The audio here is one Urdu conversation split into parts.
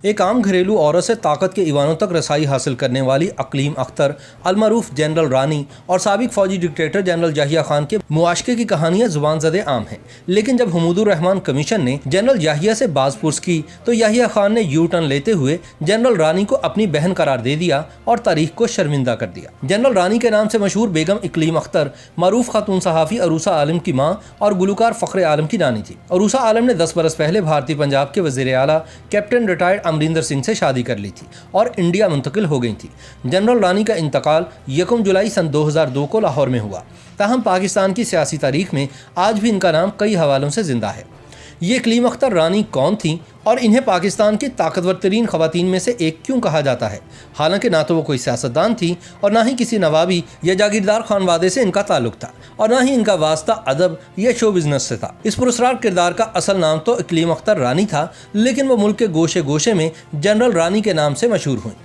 ایک عام گھریلو عورت سے طاقت کے ایوانوں تک رسائی حاصل کرنے والی اقلیم اختر، المعروف جنرل رانی اور سابق فوجی ڈکٹیٹر جنرل یحییٰ خان کے معاشقے کی کہانیاں زبان زدِ عام ہیں، لیکن جب حمود الرحمن کمیشن نے جنرل یحییٰ سے باز پرس کی تو یحییٰ خان نے یو ٹرن لیتے ہوئے جنرل رانی کو اپنی بہن قرار دے دیا اور تاریخ کو شرمندہ کر دیا۔ جنرل رانی کے نام سے مشہور بیگم اقلیم اختر معروف خاتون صحافی عروسہ عالم کی ماں اور گلوکار فخر عالم کی نانی تھی۔ عروسہ عالم نے 10 برس پہلے بھارتی پنجاب کے وزیر اعلیٰ کیپٹن ریٹائرڈ امریندر سنگھ سے شادی کر لی تھی اور انڈیا منتقل ہو گئی تھی۔ جنرل رانی کا انتقال 1 جولائی سن 2002 کو لاہور میں ہوا، تاہم پاکستان کی سیاسی تاریخ میں آج بھی ان کا نام کئی حوالوں سے زندہ ہے۔ یہ اقلیم اختر رانی کون تھیں اور انہیں پاکستان کی طاقتور ترین خواتین میں سے ایک کیوں کہا جاتا ہے؟ حالانکہ نہ تو وہ کوئی سیاستدان تھی اور نہ ہی کسی نوابی یا جاگیردار خانوادے سے ان کا تعلق تھا، اور نہ ہی ان کا واسطہ ادب یا شو بزنس سے تھا۔ اس پراسرار کردار کا اصل نام تو اقلیم اختر رانی تھا، لیکن وہ ملک کے گوشے گوشے میں جنرل رانی کے نام سے مشہور ہوئیں۔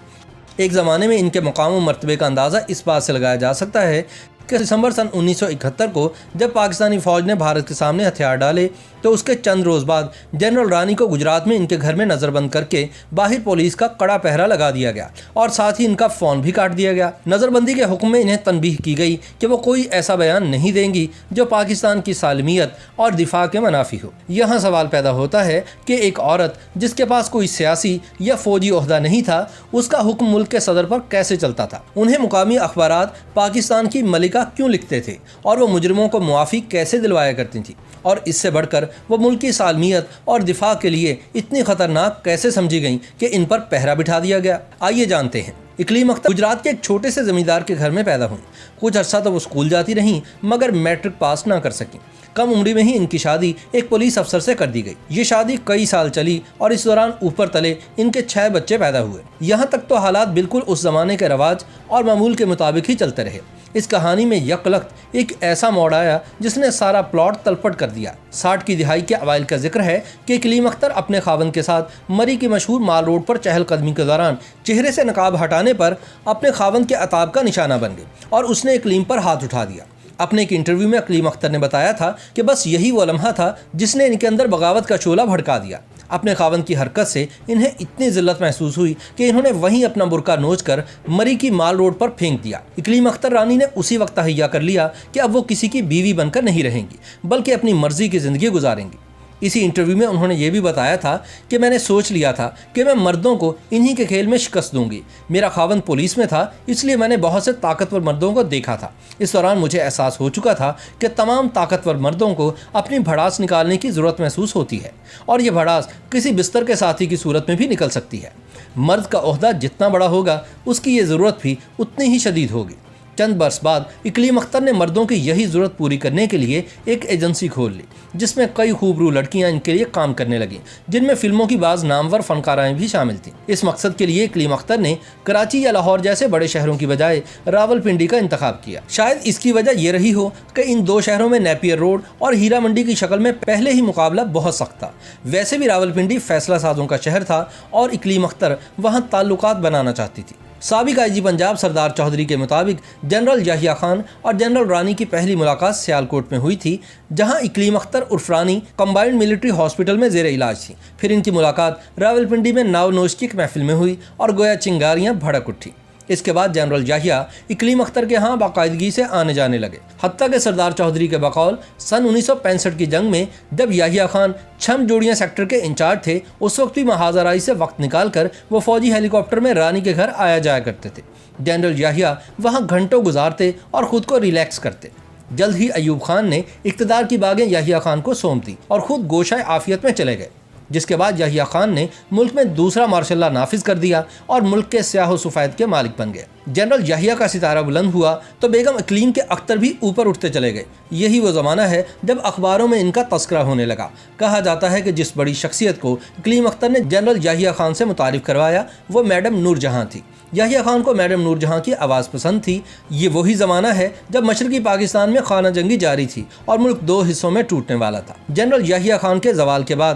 ایک زمانے میں ان کے مقام و مرتبے کا اندازہ اس بات سے لگایا جا سکتا ہے کہ دسمبر سن 1971 کو جب پاکستانی فوج نے بھارت کے سامنے ہتھیار ڈالے تو اس کے چند روز بعد جنرل رانی کو گجرات میں ان کے گھر میں نظر بند کر کے باہر پولیس کا کڑا پہرا لگا دیا گیا اور ساتھ ہی ان کا فون بھی کاٹ دیا گیا۔ نظر بندی کے حکم میں انہیں تنبیہ کی گئی کہ وہ کوئی ایسا بیان نہیں دیں گی جو پاکستان کی سالمیت اور دفاع کے منافی ہو۔ یہاں سوال پیدا ہوتا ہے کہ ایک عورت جس کے پاس کوئی سیاسی یا فوجی عہدہ نہیں تھا، اس کا حکم ملک کے صدر پر کیسے چلتا تھا؟ انہیں مقامی اخبارات پاکستان کی ملکہ کیوں لکھتے تھے اور وہ مجرموں کو معافی کیسے دلوایا کرتی تھیں؟ اور اس سے بڑھ کر وہ ملک کی سالمیت اور دفاع کے لیے اتنی خطرناک کیسے سمجھی گئیں کہ ان پر پہرا بٹھا دیا گیا؟ آئیے جانتے ہیں۔ اقلیم اختر گجرات کے ایک چھوٹے سے زمیندار کے گھر میں پیدا ہوئیں۔ کچھ عرصہ تو وہ اسکول جاتی رہیں مگر میٹرک پاس نہ کر سکیں۔ کم عمری میں ہی ان کی شادی ایک پولیس افسر سے کر دی گئی۔ یہ شادی کئی سال چلی اور اس دوران اوپر تلے ان کے 6 بچے پیدا ہوئے۔ یہاں تک تو حالات بالکل اس زمانے کے رواج اور معمول کے مطابق ہی چلتے رہے۔ اس کہانی میں یک لخت ایک ایسا موڑ آیا جس نے سارا پلاٹ تلپٹ کر دیا۔ 60 کی دہائی کے اوائل کا ذکر ہے کہ اقلیم اختر اپنے خاوند کے ساتھ مری کی مشہور مال روڈ پر چہل قدمی کے دوران چہرے سے نقاب ہٹانے پر اپنے خاوند کے عتاب کا نشانہ بن گئے اور اس نے اقلیم پر ہاتھ اٹھا دیا۔ اپنے ایک انٹرویو میں اقلیم اختر نے بتایا تھا کہ بس یہی وہ لمحہ تھا جس نے ان کے اندر بغاوت کا شعلہ بھڑکا دیا۔ اپنے خاوند کی حرکت سے انہیں اتنی ذلت محسوس ہوئی کہ انہوں نے وہیں اپنا برقع نوچ کر مری کی مال روڈ پر پھینک دیا۔ اقلیم اختر رانی نے اسی وقت تہیہ کر لیا کہ اب وہ کسی کی بیوی بن کر نہیں رہیں گی بلکہ اپنی مرضی کی زندگی گزاریں گی۔ اسی انٹرویو میں انہوں نے یہ بھی بتایا تھا کہ میں نے سوچ لیا تھا کہ میں مردوں کو انہی کے کھیل میں شکست دوں گی۔ میرا خاوند پولیس میں تھا، اس لیے میں نے بہت سے طاقتور مردوں کو دیکھا تھا۔ اس دوران مجھے احساس ہو چکا تھا کہ تمام طاقتور مردوں کو اپنی بھڑاس نکالنے کی ضرورت محسوس ہوتی ہے، اور یہ بھڑاس کسی بستر کے ساتھی کی صورت میں بھی نکل سکتی ہے۔ مرد کا عہدہ جتنا بڑا ہوگا اس کی یہ ضرورت بھی اتنی ہی شدید ہوگی۔ چند برس بعد اقلیم اختر نے مردوں کی یہی ضرورت پوری کرنے کے لیے ایک ایجنسی کھول لی جس میں کئی خوبرو لڑکیاں ان کے لیے کام کرنے لگیں، جن میں فلموں کی بعض نامور فنکارائیں بھی شامل تھیں۔ اس مقصد کے لیے اقلیم اختر نے کراچی یا لاہور جیسے بڑے شہروں کی بجائے راولپنڈی کا انتخاب کیا۔ شاید اس کی وجہ یہ رہی ہو کہ ان 2 شہروں میں نیپیر روڈ اور ہیرا منڈی کی شکل میں پہلے ہی مقابلہ بہت سخت تھا۔ ویسے بھی راولپنڈی فیصلہ سازوں کا شہر تھا اور اقلیم اختر وہاں تعلقات بنانا چاہتی تھی۔ سابق آئی جی پنجاب سردار چودھری کے مطابق جنرل یحییٰ خان اور جنرل رانی کی پہلی ملاقات سیالکوٹ میں ہوئی تھی، جہاں اقلیم اختر عرف رانی کمبائنڈ ملٹری ہاسپٹل میں زیر علاج تھی۔ پھر ان کی ملاقات راولپنڈی میں ناو نوش کی ایک محفل میں ہوئی اور گویا چنگاریاں بھڑک اٹھی۔ اس کے بعد جنرل یحییٰ اقلیم اختر کے ہاں باقاعدگی سے آنے جانے لگے، حتیٰ کہ سردار چودھری کے بقول سن 1965 کی جنگ میں جب یحییٰ خان چھم جوڑیاں سیکٹر کے انچارج تھے، اس وقت بھی محاذ آرائی سے وقت نکال کر وہ فوجی ہیلی کاپٹر میں رانی کے گھر آیا جایا کرتے تھے۔ جنرل یحییٰ وہاں گھنٹوں گزارتے اور خود کو ریلیکس کرتے۔ جلد ہی ایوب خان نے اقتدار کی باغیں یحییٰ خان کو سونپ دی اور خود گوشہ عافیت میں چلے گئے، جس کے بعد یحییٰ خان نے ملک میں دوسرا مارشل لا نافذ کر دیا اور ملک کے سیاہ و سفید کے مالک بن گئے۔ جنرل یحییٰ کا ستارہ بلند ہوا تو بیگم اقلیم کے اختر بھی اوپر اٹھتے چلے گئے۔ یہی وہ زمانہ ہے جب اخباروں میں ان کا تذکرہ ہونے لگا۔ کہا جاتا ہے کہ جس بڑی شخصیت کو اقلیم اختر نے جنرل یحییٰ خان سے متعارف کروایا وہ میڈم نور جہاں تھی۔ یحییٰ خان کو میڈم نور جہاں کی آواز پسند تھی۔ یہ وہی زمانہ ہے جب مشرقی پاکستان میں خانہ جنگی جاری تھی اور ملک 2 حصوں میں ٹوٹنے والا تھا۔ جنرل یحییٰ خان کے زوال کے بعد